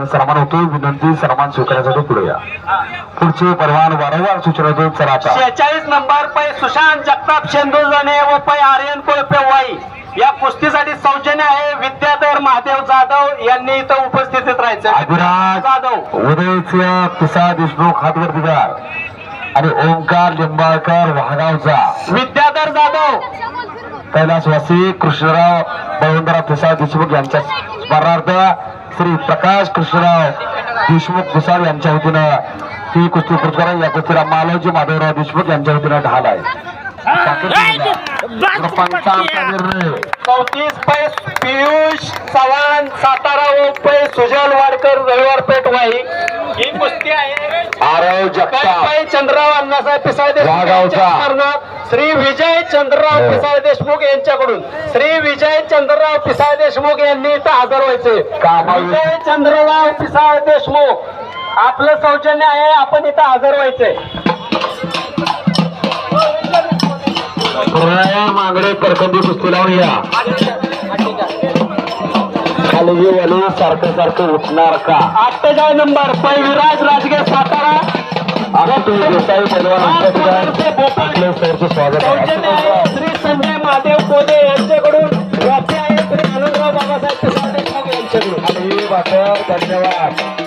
आणि सन्मान होतो. विनंती सन्मान स्वीकारण्यासाठी पुढे या. पुढचे परवान वारंवार सूचना देत चला आता 46 नंबर पै सुशांत जगताप शेंदुरजणे व पै आर्यन कोळपे वाई या कुस्तीसाठी सौजन्य आहे. विद्याधर महादेव जाधव यांनी इथं उपस्थितीत राहायचं. अभिराज जाधव, उदयसिंह पिसा देशमुख हातवर्तीदार आणि ओंकार लिंबाळकर वाघावचा, विद्याधर जाधव, कैलासवासी कृष्णराव बळवंतराव पिसा देशमुख यांच्या स्मरणार्थ श्री प्रकाश कृष्णराव देशमुख कुसाळ यांच्या वतीनं ही कुस्ती पुरस्कार. या कुस्तीला मालोजी माधवराव देशमुख यांच्या वतीनं ढाल आहे. पंचांचा निर्णय 34 पै पियुष चव्हाण सातारा व पै सुजल वाडकर रविवारपेठ वाई ही कुस्ती आहे. आरव जगताप पै चंद्रराव अण्णासाहेब पिसाळ वाघावचा. देशमुख श्री विजय चंद्रराव पिसाळ देशमुख यांच्याकडून श्री विजय चंद्रराव पिसाळ देशमुख यांनी इथं हजर व्हायचे. विजय चंद्रराव पिसाळ देशमुख आपलं सौजन्य आहे, आपण इथं हजर व्हायचंय. मागडे परकंदी कुस्ती लावून या. खाली वाली सारखं सारखं उठणार का. 48 नंबर पै विराज राजगे सातारा देसाई पैलवान स्वागत सौजन्य आहे श्री संजय महादेव कोदे यांच्याकडून. वाचे आहे श्री आनंदराव बाबासाहेब पिसाळ देशमुख यांच्याकडून. धन्यवाद.